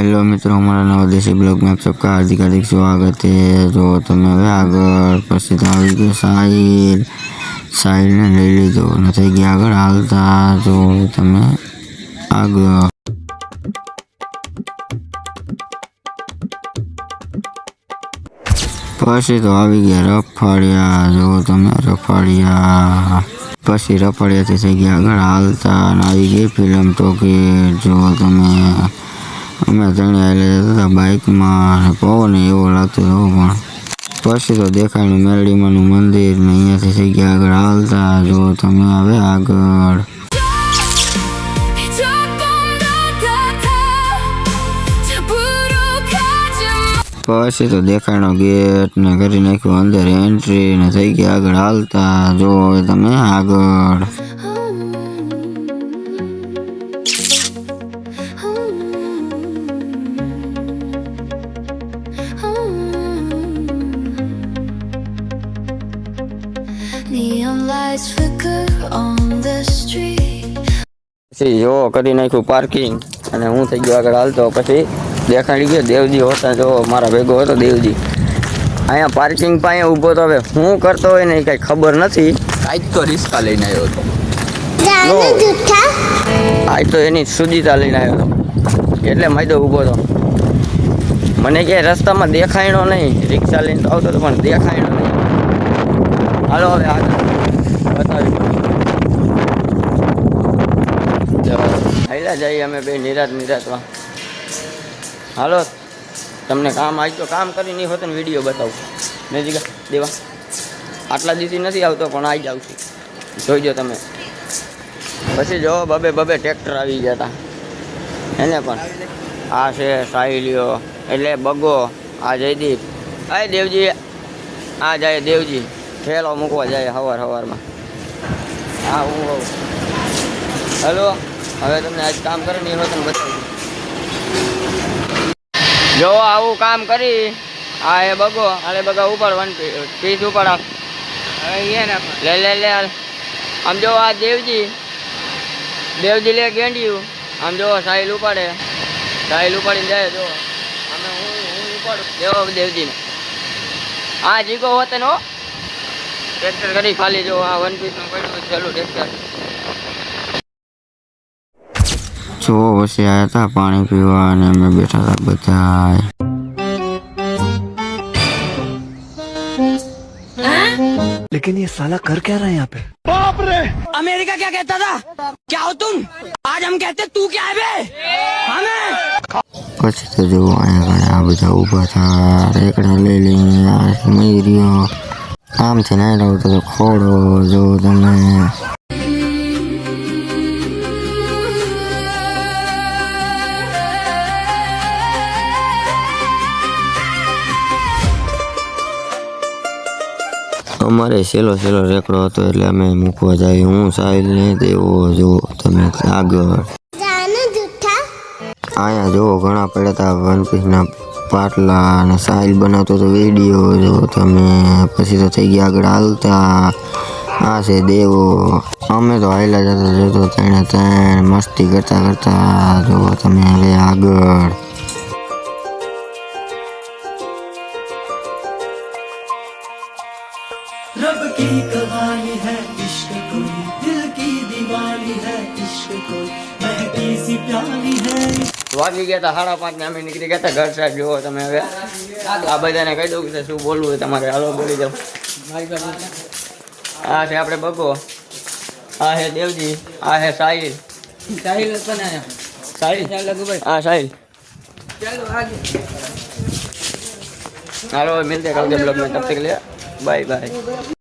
Hello मित्रों, हमारा नवा देशी ब्लॉग में आप सबका हार्दिक हार्दिक स्वागत है। जो તમે હવે આગળ પછી તો આવી ગયો સાહિલને લઈ લીધો ને થઈ ગયા આગળ હાલતા। જો તમે આગળ પછી તો આવી ગયા રફાડિયા। જો તમે રફાડિયા પછી રફાડિયાથી થઈ ગયા આગળ હાલતા અને આવી ગઈ ફિલ્મ ટોકીઝ। જો તમે અમે ત્રણે હાલે જતા હતા બાઇકમાં, પવન એવો લાગતો હતો પણ પછી તો દેખાયું મેરડીમાનું મંદિર ને અહીંયાથી થઈ ગયા આગળ હાલતા। જો તમે હવે આગળ પછી તો દેખાણો ગેટ ને કરી નાખ્યું અંદર એન્ટ્રી ને થઈ ગયા આગળ હાલતા। જો હવે તમે આગળ Neon lights flicker on the street. પછી જો કરી નાખ્યું પાર્કિંગ અને હું થઈ ગયો આગળ હાલતો। પછી દેખાડી ગયો દેવજી હોતા, જો મારા ભેગો હતો દેવજી। અહીંયા પાર્કિંગ પાસે ઊભો તો હવે હું કરતો હોય ને એ કાંઈ ખબર નથી। આજ તો રિસ્કા લઈને આવ્યો હતો, આજ તો એની સુજીતા લઈને આવ્યો હતો એટલે માયદો ઊભો હતો। મને ક્યાંય રસ્તામાં દેખાયણો નહીં, રિક્ષા લઈને તો આવતો હતો પણ દેખાયણો નહીં। હાલો હવે આગળ બતાવી હાલ્યા જઈએ અમે બે નિરાતમાં। હાલો તમને કામ આજ તો કામ કરી નહીં હોતું ને વિડીયો બતાવું ને જીગા દેવા આટલા દિવસથી નથી આવતો પણ આજ આવશે, જોઈજો તમે। પછી જો બબે ટ્રેક્ટર આવી ગયા હતા એને પણ આ છે સાહિલિયો એટલે બગો, આ જયદીપ, આ દેવજી, આ જાય દેવજી ઠેલો મૂકવા જાય સવારમાં। હા હું હલો હવે તમને આજ કામ કરે નહીં હોતું ને બતાવું। જો આવું કામ કરી આ એ બગો, આલે બગા ઉપર 1 પીસ ઉપર આપ લે આમ જો આ દેવજી લે ગેંડિયું, આમ જો સાહિલ ઉપાડીને જાય। જો અમે હું ઉપાડું દેવો દેવજીને, આ જીગો હોતે નો ટ્રેક્ટર કરી ખાલી જો આ 1 પીસનું પડ્યું ચાલુ ટ્રેક્ટર। જો પછી આવ્યા હતા પાણી પીવા અને અમે બેઠા હતા બધા। लेकिन ये साला कर क्या रहा है यहाँ पे? बाप रे! अमेरिका क्या कहता था? क्या हो तुम? आज हम कहते तू क्या है बे? हमें પછી તો જો અહીંયા ઘણા આ બધા ઊભા હતા રેકડા લઈ લઈને મયુરીઓ આમથી ના રહો તો ખોડો જો તમે અમારે સેલો રેકડો હતો એટલે અમે મૂકવા જાય હું સાહિલને દેવો। જો તમે આગળ અહીંયા જો ઘણા પડ્યા હતા 1 પીસના પાટલા અને સાહિલ બનાવતો હતો વિડીયો। જો તમે પછી તો થઈ ગયા આગળ હાલતા। આ છે દેવો, અમે તો હાલ્યા જતા જોતો ત્રણ મસ્તી કરતા જો તમે હવે આગળ रब की कहानी है इश्क कोई, दिल की दीवानी है इश्क कोई, महकी सी प्याली है। વાગી ગયા હતા 5:30 ને અમે નીકળી ગયા હતા ઘર સાહેબ। જુઓ તમે હવે આ બધાને કહી દઉં કે શું બોલવું હોય તમારે, હાલો બોલી જાઓ। આ છે આપણે બગો, આ છે દેવજી, આ છે સાહિલ હા સાહિલ। હાલો मिलते हैं कल के ब्लॉग में, तब तक के लिए बाय बाय।